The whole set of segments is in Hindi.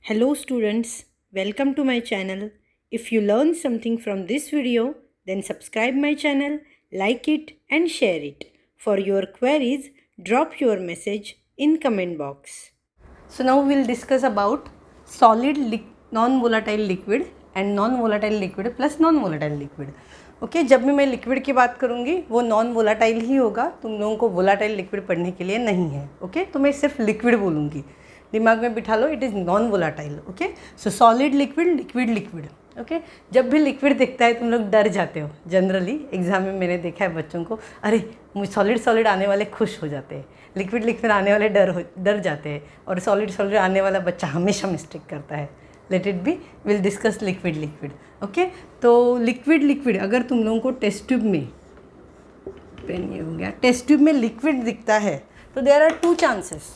Hello students, welcome to my channel. If you learn something from this video, then subscribe my channel, like it and share it. For your queries, drop your message in comment box. So now we'll discuss about solid non-volatile liquid and non-volatile liquid plus non-volatile liquid. Okay जब भी मैं लिक्विड की बात करूँगी वो नॉन वोलाटाइल ही होगा, तुम लोगों को वोलाटाइल लिक्विड पढ़ने के लिए नहीं है. ओके तो मैं सिर्फ लिक्विड बोलूँगी, दिमाग में बिठा लो, it is non volatile. Okay so solid liquid, liquid liquid. Okay जब भी लिक्विड दिखता है तुम लोग डर जाते हो. जनरली एग्जाम में मैंने देखा है बच्चों को, अरे मुझे सॉलिड आने वाले खुश हो जाते हैं, लिक्विड आने वाले डर जाते हैं, और सॉलिड आने वाला बच्चा हमेशा मिस्टेक करता है. Let it be, will discuss liquid. Okay तो लिक्विड अगर तुम लोगों को टेस्ट ट्यूब में, पेन ये हो गया, टेस्ट ट्यूब में लिक्विड दिखता है तो there are two chances.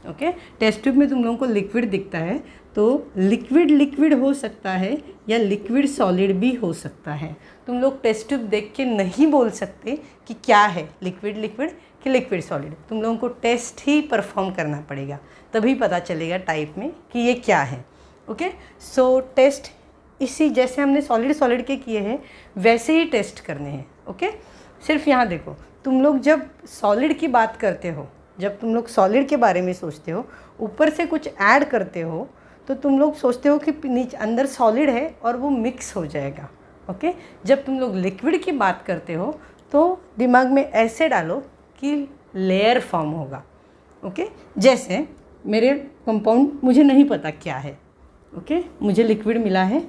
Okay test tube में तुम लोगों को लिक्विड दिखता है तो लिक्विड हो सकता है या लिक्विड सॉलिड भी हो सकता है. तुम लोग टेस्ट ट्यूब देख के नहीं बोल सकते कि क्या है लिक्विड कि लिक्विड सॉलिड. तुम लोगों को टेस्ट ही परफॉर्म करना पड़ेगा, तभी पता चलेगा टाइप में कि ये क्या है. ओके सो टेस्ट इसी जैसे हमने सॉलिड के किए हैं वैसे ही टेस्ट करने हैं. ओके सिर्फ यहाँ देखो, तुम लोग जब सॉलिड की बात करते हो, जब तुम लोग सॉलिड के बारे में सोचते हो, ऊपर से कुछ ऐड करते हो तो तुम लोग सोचते हो कि नीचे अंदर सॉलिड है और वो मिक्स हो जाएगा. ओके जब तुम लोग लिक्विड की बात करते हो तो दिमाग में ऐसे डालो कि लेयर फॉर्म होगा. ओके जैसे मेरे कंपाउंड मुझे नहीं पता क्या है. ओके मुझे लिक्विड मिला है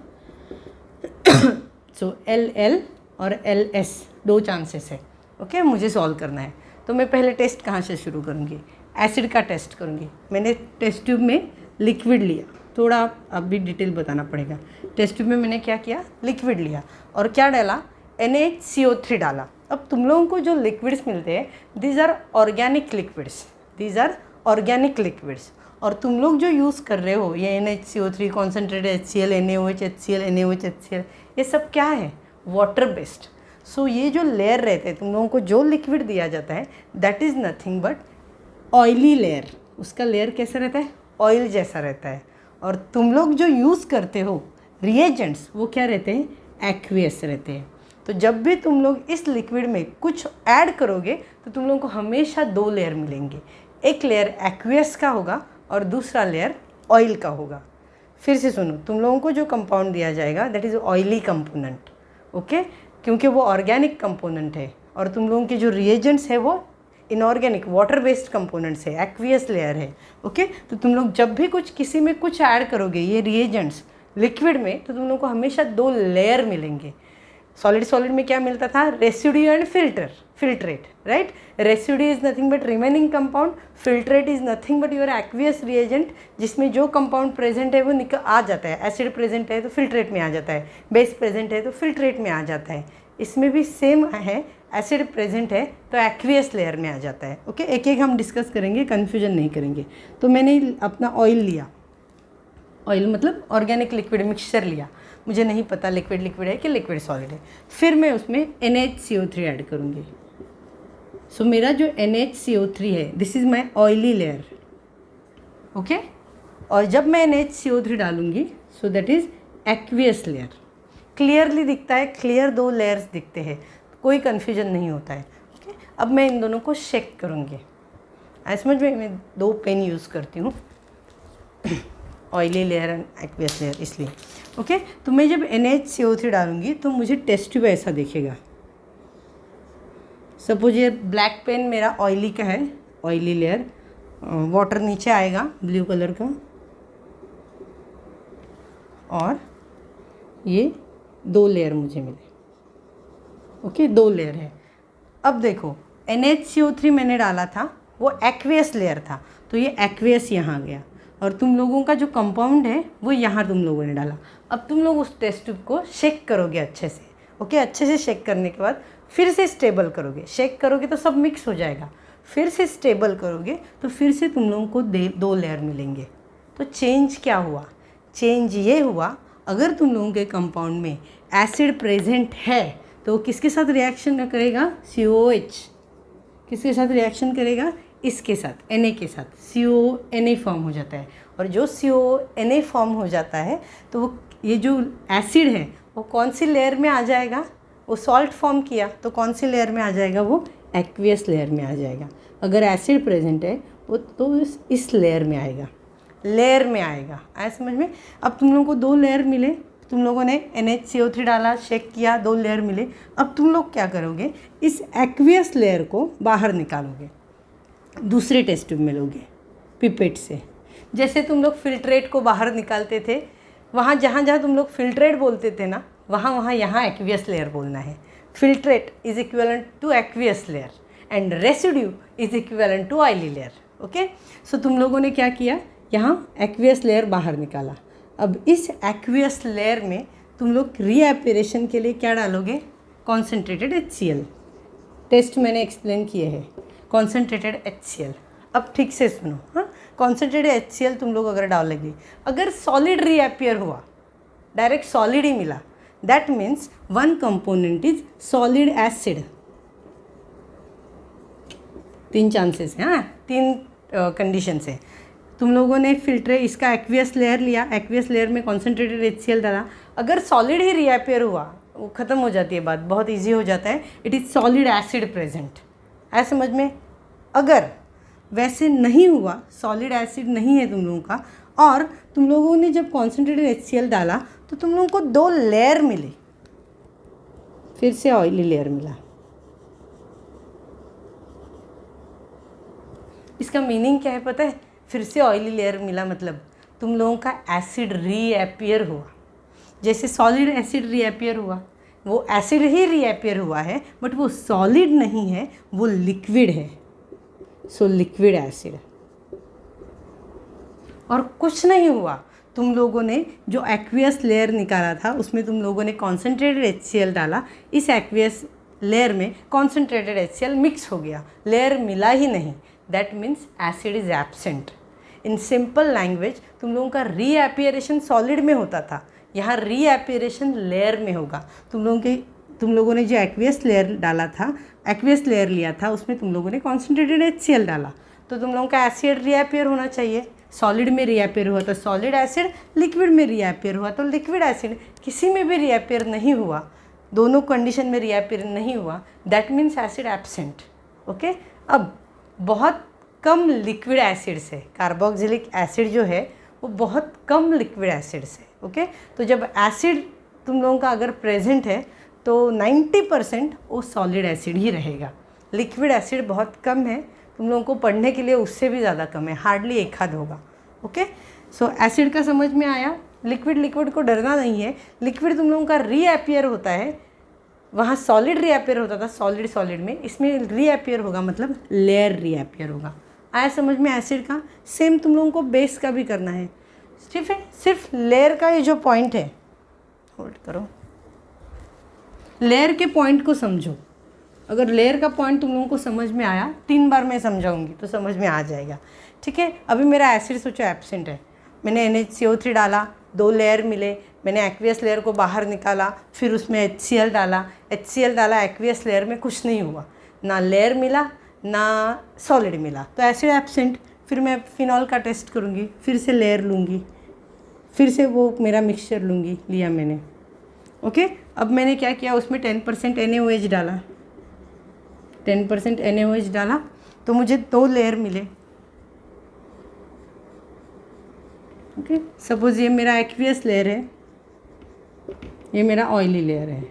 सो LL और LS दो चांसेस है. ओके मुझे सॉल्व करना है तो मैं पहले टेस्ट कहाँ से शुरू करूँगी, एसिड का टेस्ट करूँगी. मैंने टेस्ट ट्यूब में लिक्विड लिया, थोड़ा अब भी डिटेल बताना पड़ेगा. टेस्ट ट्यूब में मैंने क्या किया, लिक्विड लिया और क्या डाला, NaCO3 डाला. अब तुम लोगों को जो लिक्विड्स मिलते हैं दीज आर ऑर्गेनिक लिक्विड्स, और तुम लोग जो यूज़ कर रहे हो ये NaCO3 concentrated HCl, NaOH, HCl, ये सब क्या है, वाटर बेस्ड. सो ये जो लेयर रहते हैं तुम लोगों को जो लिक्विड दिया जाता है that is nothing but oily layer. उसका लेयर कैसा रहता है, ऑयल जैसा रहता है. और तुम लोग जो यूज़ करते हो रिएजेंट्स वो क्या रहते हैं, एक्वियस रहते हैं. तो जब भी तुम लोग इस लिक्विड में कुछ ऐड करोगे तो तुम लोगों को हमेशा दो लेयर मिलेंगे. एक लेयर एक्वियस का होगा और दूसरा लेयर ऑयल का होगा. फिर से सुनो, तुम लोगों को जो कंपाउंड दिया जाएगा that is oily component. Okay क्योंकि वो ऑर्गेनिक कंपोनेंट है, और तुम लोगों के जो रिएजेंट्स है वो इनऑर्गेनिक वाटर बेस्ड कंपोनेंट्स है, एक्वियस लेयर है. ओके तो तुम लोग जब भी किसी में कुछ ऐड करोगे ये रिएजेंट्स लिक्विड में तो तुम लोगों को हमेशा दो लेयर मिलेंगे. सॉलिड में क्या मिलता था, residue and filtrate, right. Residue is nothing but remaining compound, filtrate is nothing but your aqueous reagent जिसमें जो कंपाउंड प्रेजेंट है वो आ जाता है. एसिड प्रेजेंट है तो फिल्ट्रेट में आ जाता है, बेस प्रेजेंट है तो फिल्ट्रेट में आ जाता है. इसमें भी सेम है, एसिड प्रेजेंट है तो एक्वियस लेयर में आ जाता है. ओके एक एक हम डिस्कस करेंगे, कन्फ्यूजन नहीं करेंगे. तो मैंने अपना ऑयल लिया, ऑयल मतलब ऑर्गेनिक लिक्विड मिक्सचर लिया, मुझे नहीं पता लिक्विड है कि लिक्विड सॉलिड है. फिर मैं उसमें NaCO3 ऐड करूँगी. सो मेरा जो NaCO3 है this is my oily layer. Okay और जब मैं NaCO3 डालूँगी so that is aqueous layer. Clearly दिखता है, क्लियर दो लेयर्स दिखते हैं, कोई कन्फ्यूजन नहीं होता है. ओके अब मैं इन दोनों को शेक करूँगी. समझ में, मैं दो पेन यूज़ करती हूँ, oily layer and aqueous layer, इसलिए. ओके तो मैं जब NaCO3 डालूँगी तो मुझे टेस्ट ट्यूब ऐसा दिखेगा. सपोज ये ब्लैक पेन मेरा ऑयली का है, ऑयली लेयर, वाटर नीचे आएगा ब्लू कलर का, और ये दो लेयर मुझे मिले. ओके दो लेयर है. अब देखो NaCO3 मैंने डाला था वो एक्वियस लेयर था तो ये एक्वियस यहाँ आ गया, और तुम लोगों का जो कंपाउंड है वो यहाँ तुम लोगों ने डाला. अब तुम लोग उस टेस्ट ट्यूब को शेक करोगे अच्छे से. ओके अच्छे से शेक करने के बाद फिर से स्टेबल करोगे. शेक करोगे तो सब मिक्स हो जाएगा, फिर से स्टेबल करोगे तो फिर से तुम लोगों को दो लेयर मिलेंगे. तो चेंज क्या हुआ, चेंज ये हुआ अगर तुम लोगों के कंपाउंड में एसिड प्रेजेंट है तो किसके साथ रिएक्शन करेगा, COH. किसके साथ रिएक्शन करेगा, इसके साथ Na के साथ CONA फॉर्म हो जाता है, और जो CONA फॉर्म हो जाता है तो वो ये जो एसिड है वो कौन सी लेयर में आ जाएगा, वो सॉल्ट फॉर्म किया तो कौन सी लेयर में आ जाएगा, वो एक्वियस लेयर में आ जाएगा। अगर एसिड प्रेजेंट है वो तो इस लेयर में आएगा, लेयर में आएगा। आया समझ में? अब तुम लोगों को 2 लेयर मिले, तुम लोगों ने NaCO3 डाला, शेक किया, 2 लेयर मिले। अब तुम लोग क्या करोगे, इस एक्वियस लेयर को बाहर निकालोगे, दूसरे टेस्ट ट्यूब में लोगे पिपेट से। जैसे तुम लोग फिल्ट्रेट को बाहर निकालते थे, वहाँ जहाँ जहाँ तुम लोग फिल्ट्रेट बोलते थे ना, वहाँ यहाँ एक्वियस लेयर बोलना है। Filtrate is equivalent to aqueous layer and residue is equivalent to oily layer. Okay, so तुम लोगों ने क्या किया, यहाँ एक्वियस लेयर बाहर निकाला। अब इस एक्वियस लेयर में तुम लोग रीएपिरेशन के लिए क्या डालोगे, कॉन्सेंट्रेटेड HCl। टेस्ट मैंने एक्सप्लेन किए हैं, कॉन्सेंट्रेटेड HCl। अब ठीक से सुनो, हाँ, कॉन्सेंट्रेटेड HCl तुम लोग अगर डालोगे, अगर सॉलिड रीअपियर हुआ, डायरेक्ट सॉलिड ही मिला, that means 1 component is solid acid. 3 chances हैं, हाँ, 3 कंडीशंस है। तुम लोगों ने फिल्टर इसका एक्वियस लेयर लिया, एक्वियस लेयर में कॉन्सेंट्रेटेड HCl डाला, अगर सॉलिड ही रीअपियर हुआ, वो ख़त्म हो जाती है बात, बहुत इजी हो जाता है, it is solid acid present. ऐसा समझ में? अगर वैसे नहीं हुआ, सॉलिड एसिड नहीं है तुम लोगों का, और तुम लोगों ने जब कॉन्सेंट्रेटेड HCl डाला तो तुम लोगों को 2 लेयर मिली, फिर से ऑयली लेयर मिला। इसका मीनिंग क्या है पता है? फिर से ऑयली लेयर मिला मतलब तुम लोगों का एसिड रीअपियर हुआ। जैसे सॉलिड एसिड रीअपियर हुआ, वो एसिड ही रीअपियर हुआ है, बट वो सॉलिड नहीं है, वो लिक्विड है। So liquid acid. और कुछ नहीं हुआ, तुम लोगों ने जो एक्वियस लेयर निकाला था उसमें तुम लोगों ने कॉन्सेंट्रेटेड HCl डाला, इस एक्वियस लेयर में कॉन्सेंट्रेटेड HCl मिक्स हो गया, लेयर मिला ही नहीं, that means acid is absent. In simple language तुम लोगों का रीएपियरेशन सॉलिड में होता था, यहाँ रीएपियरेशन लेयर में होगा। तुम लोगों ने जो एक्वियस लेयर डाला था, एक्वियस लेयर लिया था, उसमें तुम लोगों ने कॉन्सेंट्रेटेड HCl डाला, तो तुम लोगों का एसिड रीअपियर होना चाहिए। सॉलिड में रीअपियर हुआ तो सॉलिड एसिड, लिक्विड में रीअपियर हुआ तो लिक्विड एसिड। किसी में भी रीअपियर नहीं हुआ, दोनों कंडीशन में रीअपियर नहीं हुआ, that means acid absent. Okay, अब बहुत कम लिक्विड एसिड से, कार्बोक्सिलिक एसिड जो है वो बहुत कम लिक्विड एसिड से। ओके, तो जब एसिड तुम लोगों का अगर प्रेजेंट है तो 90% वो सॉलिड एसिड ही रहेगा। लिक्विड एसिड बहुत कम है, तुम लोगों को पढ़ने के लिए उससे भी ज़्यादा कम है, हार्डली 1 आध होगा। ओके, सो एसिड का समझ में आया। लिक्विड को डरना नहीं है, लिक्विड तुम लोगों का रीअपियर होता है, वहाँ सॉलिड रीअपियर होता था, सॉलिड में, इसमें रीअपियर होगा मतलब लेयर रीअपियर होगा। आया समझ में एसिड का? सेम तुम लोगों को बेस का भी करना है, ठीक है। सिर्फ लेयर का ये जो पॉइंट है, होल्ड करो, लेयर के पॉइंट को समझो। अगर लेयर का पॉइंट तुम लोगों को समझ में आया, 3 बार मैं समझाऊंगी तो समझ में आ जाएगा, ठीक है। अभी मेरा एसिड सोचो एब्सेंट है, मैंने NaCO3 डाला, 2 लेयर मिले, मैंने एक्वियस लेयर को बाहर निकाला, फिर उसमें HCl डाला, एक्वियस लेयर में कुछ नहीं हुआ, ना लेयर मिला ना सॉलिड मिला, तो एसिड एब्सेंट। फिर मैं फिनॉल का टेस्ट करूँगी, फिर से लेयर लूँगी, फिर से वो मेरा मिक्सचर लूँगी, लिया मैंने। ओके, अब मैंने क्या किया, उसमें 10% NaOH डाला, 10% NaOH डाला तो मुझे 2 लेयर मिले। ओके, सपोज ये मेरा एक्वियस लेयर है, ये मेरा ऑयली लेयर है।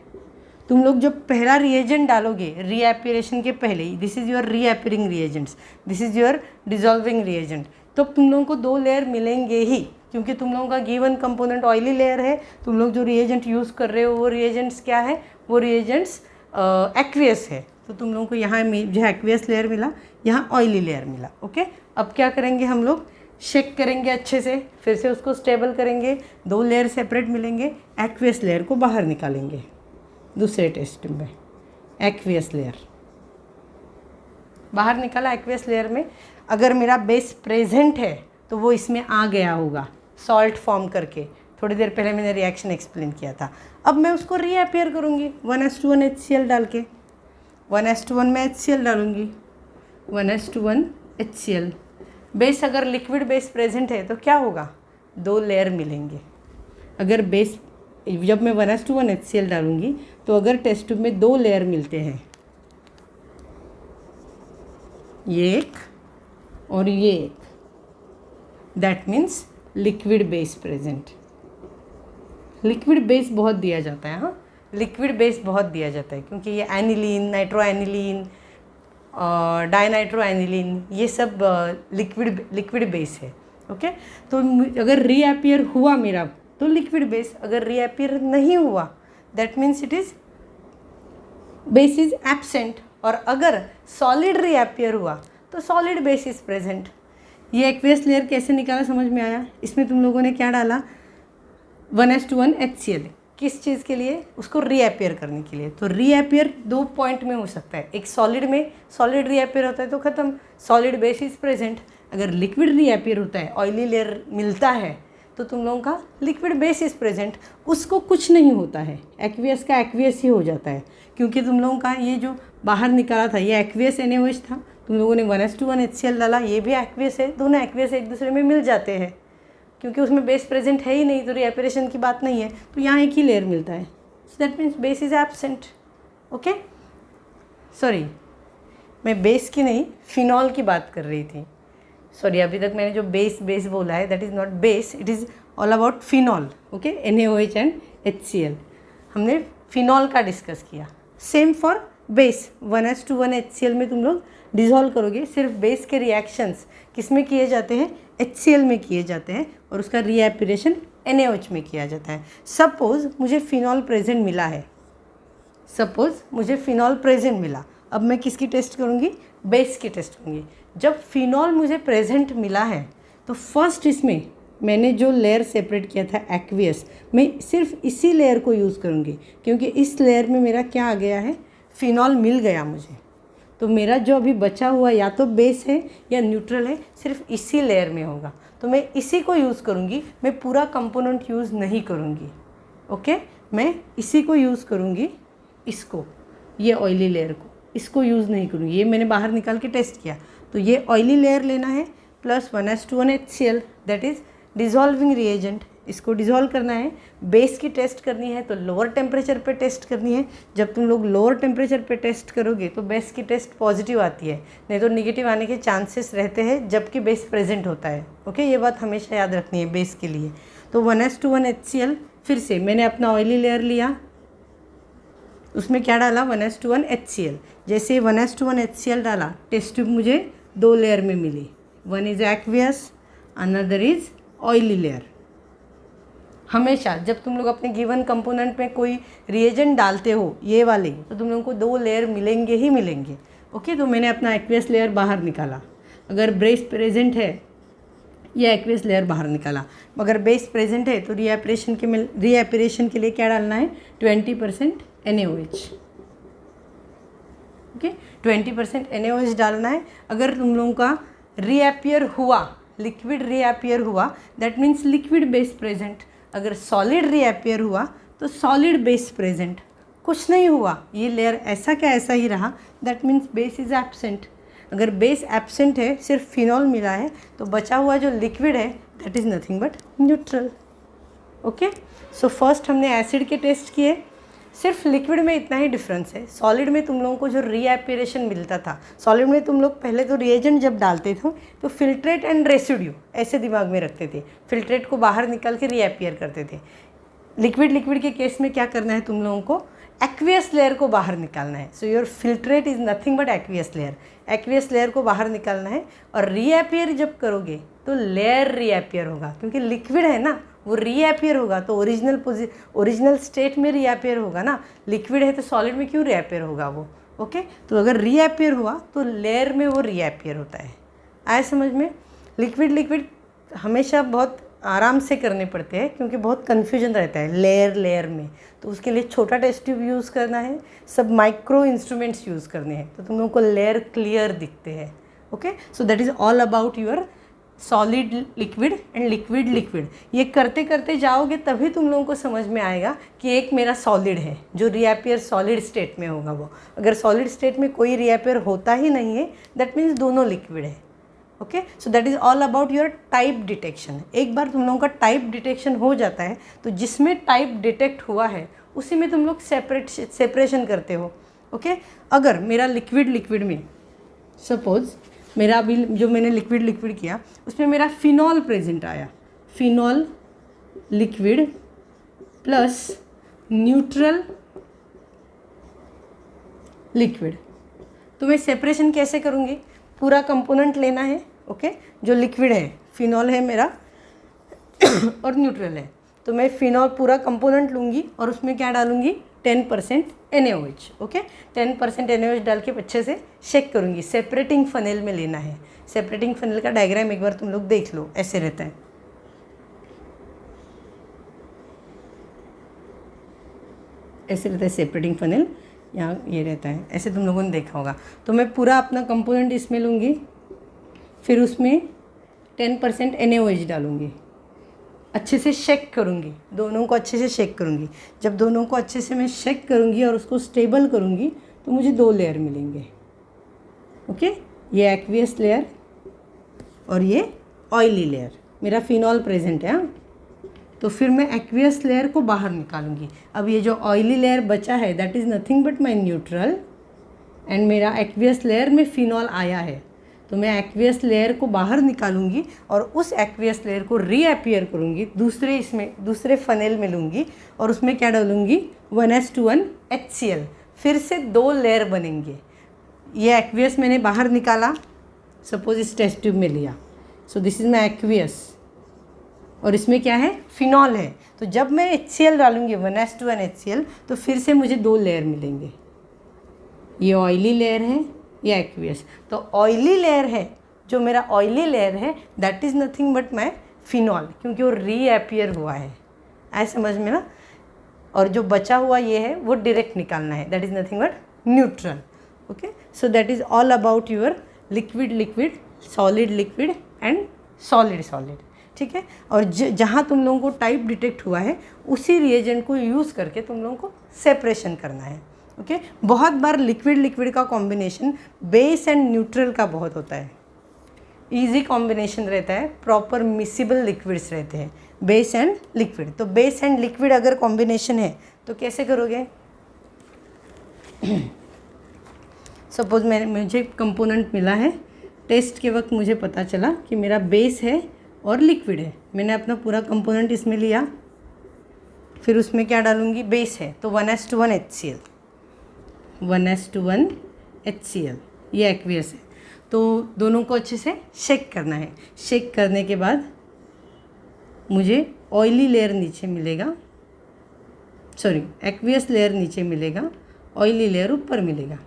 तुम लोग जब पहला रिएजेंट डालोगे रीएपिरेशन के पहले ही, this is your reappearing reagents, this is your dissolving reagent, तो तुम लोगों को 2 लेयर मिलेंगे ही, क्योंकि तुम लोगों का गिवन कंपोनेंट ऑयली लेयर है। तुम लोग जो रिएजेंट यूज़ कर रहे हो वो रिएजेंट्स क्या है, वो रिएजेंट्स एक्वियस है, तो तुम लोगों को यहाँ जो एक्वियस लेयर मिला, यहाँ ऑयली लेयर मिला। ओके, अब क्या करेंगे, हम लोग शेक करेंगे अच्छे से, फिर से उसको स्टेबल करेंगे, 2 लेयर सेपरेट मिलेंगे, एक्वियस लेयर को बाहर निकालेंगे। दूसरे टेस्ट में एक्वियस लेयर बाहर निकाला, एक्वियस लेयर में अगर मेरा बेस प्रेजेंट है तो वो इसमें आ गया होगा सॉल्ट फॉर्म करके, थोड़ी देर पहले मैंने रिएक्शन एक्सप्लेन किया था। अब मैं उसको रीअपियर करूँगी 1:1 HCl डाल के, 1:1 में HCl डालूँगी, 1:1 HCl। बेस अगर लिक्विड बेस प्रेजेंट है तो क्या होगा, 2 लेयर मिलेंगे। अगर बेस जब मैं 1:1 HCl डालूंगी तो अगर टेस्ट ट्यूब में 2 लेयर मिलते हैं, ये एक और ये एक, that means liquid base present. Liquid base बहुत दिया जाता है, हाँ लिक्विड बेस बहुत दिया जाता है, क्योंकि ये aniline, nitro aniline, dinitro aniline, ये सब लिक्विड बेस है। ओके, तो अगर रीअपियर हुआ मेरा तो लिक्विड बेस, अगर रीअपियर नहीं हुआ that means it is base is absent, और अगर सॉलिड रीअपियर हुआ तो सॉलिड बेस इज प्रेजेंट। ये एक्वियस लेयर कैसे निकाला समझ में आया? इसमें तुम लोगों ने क्या डाला, 1:1 HCl, किस चीज़ के लिए, उसको रीअपियर करने के लिए। तो रीअपियर 2 पॉइंट में हो सकता है, एक सॉलिड में, सॉलिड रीअपियर होता है तो ख़त्म, सॉलिड बेस इज प्रेजेंट। अगर लिक्विड रीअपियर होता है, ऑयली लेयर मिलता है, तो तुम लोगों का लिक्विड बेस इज प्रेजेंट, उसको कुछ नहीं होता है, एक्वियस का एक्वियस ही हो जाता है। क्योंकि तुम लोगों का ये जो बाहर निकाला था ये एक्वियस NaOH था, तुम लोगों ने 1:1 HCl डाला, ये भी एक्वियस है, दोनों एक्वियस एक दूसरे में मिल जाते हैं, क्योंकि उसमें बेस प्रेजेंट है ही नहीं, तो रीअपिरेशन की बात नहीं है, तो यहाँ एक ही लेयर मिलता है, so that means base is absent. Okay, sorry मैं बेस की नहीं फिनॉल की बात कर रही थी, सॉरी अभी तक मैंने जो बेस बोला है that is not base, it is all about phenol. Okay, NaOH and HCl, हमने फिनॉल का डिस्कस किया। सेम फॉर बेस, 1:1 HCl में तुम लोग डिज़ोल्व करोगे, सिर्फ बेस के रिएक्शंस किस में किए जाते हैं, HCl में किए जाते हैं, और उसका रीएपिरेशन NaOH में किया जाता है। सपोज़ मुझे फिनॉल प्रेजेंट मिला है, सपोज़ मुझे फिनॉल प्रेजेंट मिला, अब मैं किसकी टेस्ट करूँगी, बेस की टेस्ट करूँगी। जब फिनॉल मुझे प्रेजेंट मिला है तो फर्स्ट इसमें मैंने जो लेयर सेपरेट किया था एक्वियस, मैं सिर्फ इसी लेयर को यूज़ करूँगी, क्योंकि इस लेयर में मेरा क्या आ गया है, फिनॉल मिल गया मुझे, तो मेरा जो अभी बचा हुआ या तो बेस है या न्यूट्रल है, सिर्फ इसी लेयर में होगा, तो मैं इसी को यूज़ करूँगी, मैं पूरा कंपोनेंट यूज़ नहीं करूँगी। ओके, मैं इसी को यूज़ करूँगी, इसको, ये ऑयली लेयर को, इसको यूज़ नहीं करूँगी, ये मैंने बाहर निकाल के टेस्ट किया, तो ये ऑयली लेयर लेना है plus 1:1 HCl, that is dissolving reagent, इसको डिज़ोल्व करना है। बेस की टेस्ट करनी है तो लोअर टेम्परेचर पे टेस्ट करनी है। जब तुम लोग लोअर टेम्परेचर पे टेस्ट करोगे तो बेस की टेस्ट पॉजिटिव आती है, नहीं तो निगेटिव आने के चांसेस रहते हैं जबकि बेस प्रेजेंट होता है। ओके, ये बात हमेशा याद रखनी है बेस के लिए। तो 1:1 HCl, फिर से मैंने अपना ऑयली लेयर लिया, उसमें क्या डाला, 1:1 HCl। जैसे 1:1 HCl डाला, टेस्ट ट्यूब मुझे 2 लेयर में मिली, one is aqueous, another is oily layer. हमेशा जब तुम लोग अपने गिवन कंपोनेंट में कोई रिएजेंट डालते हो ये वाले, तो तुम लोगों को 2 लेयर मिलेंगे ही मिलेंगे। ओके, तो मैंने अपना एक्वियस लेयर बाहर निकाला, अगर बेस प्रेजेंट है ये एक्वियस लेयर बाहर निकाला, मगर बेस प्रेजेंट है तो रीएपिरेशन के लिए क्या डालना है, 20% NaOH। ओके, 20% NaOH डालना है। अगर तुम लोगों का रीअपियर हुआ, लिक्विड रीअपियर हुआ, that means liquid base present. अगर सॉलिड रीअपियर हुआ तो सॉलिड बेस प्रेजेंट। कुछ नहीं हुआ, ये लेयर ऐसा क्या ऐसा ही रहा, that means base is absent. अगर बेस एब्सेंट है, सिर्फ फिनॉल मिला है, तो बचा हुआ जो लिक्विड है that is nothing but neutral. Okay, so first हमने एसिड के टेस्ट किए, सिर्फ लिक्विड में इतना ही डिफरेंस है। सॉलिड में तुम लोगों को जो रीएपिरेशन मिलता था, सॉलिड में तुम लोग पहले तो रिएजेंट जब डालते थे तो फिल्ट्रेट एंड रेसिड्यू ऐसे दिमाग में रखते थे, फिल्ट्रेट को बाहर निकाल के रीएपियर करते थे। लिक्विड के केस में क्या करना है, तुम लोगों को एक्वियस लेयर को बाहर निकालना है। So your filtrate is nothing but aqueous layer, aqueous layer को बाहर निकालना है। और रीअपियर जब करोगे तो लेयर रीअपियर होगा, क्योंकि लिक्विड है ना, वो रीअपियर होगा तो ओरिजिनल स्टेट में रीअपियर होगा ना। लिक्विड है तो सॉलिड में क्यों रीअपियर होगा वो। ओके, तो अगर रीअपियर हुआ तो लेयर में वो रीअपियर होता है। आए समझ में। लिक्विड हमेशा बहुत आराम से करने पड़ते हैं, क्योंकि बहुत कन्फ्यूजन रहता है लेयर में, तो उसके लिए छोटा टेस्ट ट्यूब यूज़ करना है, सब माइक्रो इंस्ट्रूमेंट्स यूज़ करने हैं, तो तुम लोगों को लेयर क्लियर दिखते हैं। Okay, so that is all about your solid liquid and liquid. ये करते करते जाओगे तभी तुम लोगों को समझ में आएगा कि एक मेरा सॉलिड है जो रीअपियर सॉलिड स्टेट में होगा वो। अगर सॉलिड स्टेट में कोई रीअपियर होता ही नहीं है, दैट मीन्स दोनों लिक्विड है। Okay, so that is all about your type detection. एक बार तुम लोगों का टाइप डिटेक्शन हो जाता है तो जिसमें टाइप डिटेक्ट हुआ है उसी में तुम लोग सेपरेशन करते हो। ओके, अगर मेरा लिक्विड में सपोज मेरा अभी जो मैंने लिक्विड किया उसमें मेरा फिनॉल प्रेजेंट आया, phenol liquid plus neutral liquid, तो मैं सेपरेशन कैसे करूँगी? पूरा कंपोनेंट लेना है, ओके, जो लिक्विड है फिनॉल है मेरा और न्यूट्रल है, तो मैं फिनॉल पूरा कंपोनेंट लूँगी और उसमें क्या डालूँगी? 10% NaOH। ओके, 10% NaOH डाल के अच्छे से शेक करूँगी। सेपरेटिंग फनेल में लेना है। सेपरेटिंग फनेल का डायग्राम एक बार तुम लोग देख लो, ऐसे रहता है। ऐसे रहता है सेपरेटिंग फनेल, यहाँ ये रहता है, ऐसे तुम लोगों ने देखा होगा। तो मैं पूरा अपना कंपोनेंट इसमें लूँगी, फिर उसमें 10% NaOH डालूँगी, अच्छे से शेक करूँगी, दोनों को अच्छे से शेक करूँगी। जब दोनों को अच्छे से मैं शेक करूँगी और उसको स्टेबल करूँगी तो मुझे 2 लेयर मिलेंगे। ओके, ये एक्वियस लेयर और ये ऑयली लेयर। मेरा फिनॉल प्रेजेंट है, हाँ, तो फिर मैं एक्वियस लेयर को बाहर निकालूंगी। अब ये जो ऑयली लेयर बचा है that is nothing but my neutral, and मेरा एक्वियस लेयर में फिनॉल आया है, तो मैं एक्वियस लेयर को बाहर निकालूंगी और उस एक्वियस लेयर को रीअपियर करूंगी, दूसरे फनेल में लूँगी और उसमें क्या डालूंगी? 1s2 HCl। फिर से 2 लेयर बनेंगे। ये एक्वियस मैंने बाहर निकाला, सपोज इस टेस्ट ट्यूब में लिया, so this is my aqueous और इसमें क्या है? फिनॉल है। तो जब मैं HCl डालूंगी 1s2 HCl तो फिर से मुझे 2 लेयर मिलेंगे। ये ऑयली लेयर है, ये एक्वियस। तो ऑयली लेयर है, जो मेरा ऑयली लेयर है that is nothing but my phenol, क्योंकि वो रीअपियर हुआ है, ऐ समझ में ना। और जो बचा हुआ ये है वो डायरेक्ट निकालना है, that is nothing but neutral. Okay, so that is all about your liquid, solid liquid and solid. ठीक है, और जहाँ तुम लोगों को टाइप डिटेक्ट हुआ है उसी रिएजेंट को यूज़ करके तुम लोगों को सेपरेशन करना है। ओके, बहुत बार लिक्विड का कॉम्बिनेशन बेस एंड न्यूट्रल का बहुत होता है। इजी कॉम्बिनेशन रहता है, प्रॉपर मिसिबल लिक्विड्स रहते हैं, बेस एंड लिक्विड। तो बेस एंड लिक्विड अगर कॉम्बिनेशन है तो कैसे करोगे? सपोज मुझे कंपोनेंट मिला है, टेस्ट के वक्त मुझे पता चला कि मेरा बेस है और लिक्विड है। मैंने अपना पूरा कंपोनेंट इसमें लिया, फिर उसमें क्या डालूँगी? बेस है तो 1s2 HCl, 1s2 HCl, ये एक्वियस है। तो दोनों को अच्छे से शेक करना है। शेक करने के बाद मुझे ऑयली लेयर नीचे मिलेगा, सॉरी एक्वियस लेयर नीचे मिलेगा, ऑयली लेयर ऊपर मिलेगा।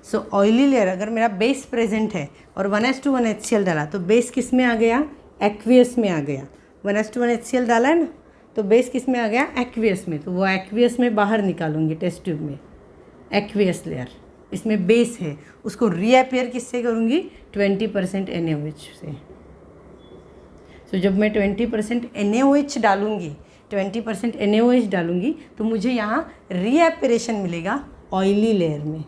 सो ऑयली लेयर अगर मेरा बेस प्रेजेंट है और 1s2 HCl डाला तो बेस किस में आ गया? एक्वियस में आ गया। 1s2 HCl डाला है ना, तो बेस किस में आ गया? एक्वियस में। तो वो एक्वियस में बाहर निकालूंगी टेस्ट ट्यूब में, एक्वियस लेयर, इसमें बेस है, उसको रीअपियर किससे करूँगी? 20% NaOH से। तो जब मैं 20% NaOH डालूँगी, 20% NaOH डालूँगी तो मुझे यहाँ रीअपिरेशन मिलेगा ऑयली लेयर में।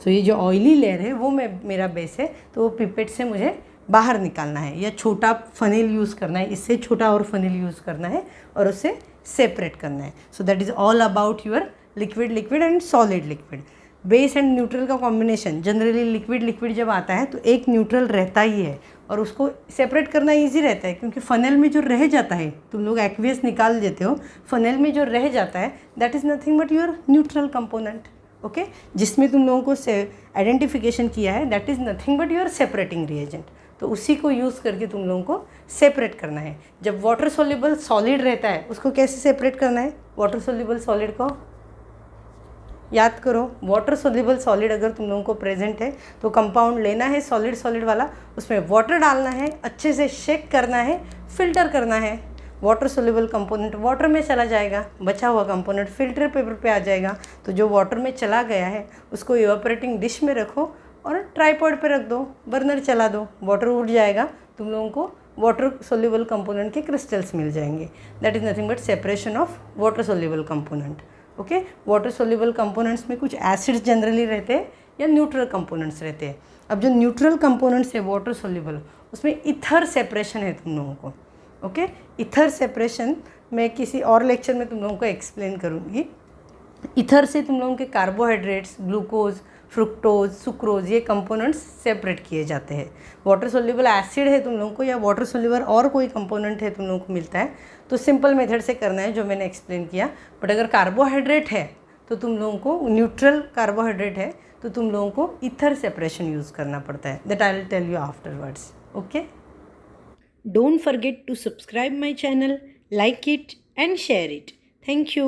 सो ये जो ऑयली लेयर है वो मेरा बेस है, तो वो पिपेट से मुझे बाहर निकालना है या छोटा फनेल यूज़ करना है, इससे छोटा और फनेल यूज़ करना है और उसे सेपरेट करना है। So that is all about your liquid and solid liquid. Base and neutral का कॉम्बिनेशन, जनरली लिक्विड जब आता है तो एक न्यूट्रल रहता ही है और उसको सेपरेट करना ईजी रहता है, क्योंकि फनेल में जो रह जाता है, तुम लोग एक्वियस निकाल देते हो, फनेल में जो रह जाता है that is nothing but your neutral component. Okay, जिसमें तुम लोगों को आइडेंटिफिकेशन किया है that is nothing but your separating reagent. तो उसी को यूज़ करके तुम लोगों को सेपरेट करना है। जब वाटर सोल्यूबल सॉलिड रहता है उसको कैसे सेपरेट करना है? वाटर सोल्यूबल सॉलिड को याद करो। वाटर सोल्यूबल सॉलिड अगर तुम लोगों को प्रेजेंट है तो कंपाउंड लेना है सॉलिड वाला, उसमें वाटर डालना है, अच्छे से शेक करना है, फिल्टर करना है। वाटर सोल्यूबल कंपोनेंट वाटर में चला जाएगा, बचा हुआ कंपोनेंट फिल्टर पेपर पे आ जाएगा। तो जो वाटर में चला गया है उसको इवापोरेटिंग डिश में रखो और ट्राइपॉड पे रख दो, बर्नर चला दो, वाटर उड़ जाएगा, तुम लोगों को वाटर सोल्यूबल कंपोनेंट के क्रिस्टल्स मिल जाएंगे। That is nothing but separation of water soluble component. Okay, water soluble components में कुछ एसिड्स जनरली रहते हैं या न्यूट्रल कंपोनेंट्स रहते हैं। अब जो न्यूट्रल कंपोनेंट्स है वाटर सोल्यूबल, उसमें इथर सेपरेशन है तुम लोगों को। ओके, इथर सेपरेशन मैं किसी और लेक्चर में तुम लोगों को एक्सप्लेन करूँगी। इथर से तुम लोगों के कार्बोहाइड्रेट्स, ग्लूकोज, फ्रुक्टोज, सुक्रोज, ये कंपोनेंट्स सेपरेट किए जाते हैं। वाटर सोल्यूबल एसिड है तुम लोगों को, या वाटर सोल्यूबल और कोई कंपोनेंट है तुम लोगों को मिलता है, तो सिंपल मेथड से करना है जो मैंने एक्सप्लेन किया। बट अगर कार्बोहाइड्रेट है तो तुम लोगों को, न्यूट्रल कार्बोहाइड्रेट है तो तुम लोगों को इथर सेपरेशन यूज़ करना पड़ता है। That I will tell you afterwards. Okay, don't forget to subscribe my channel, like it and share it. Thank you.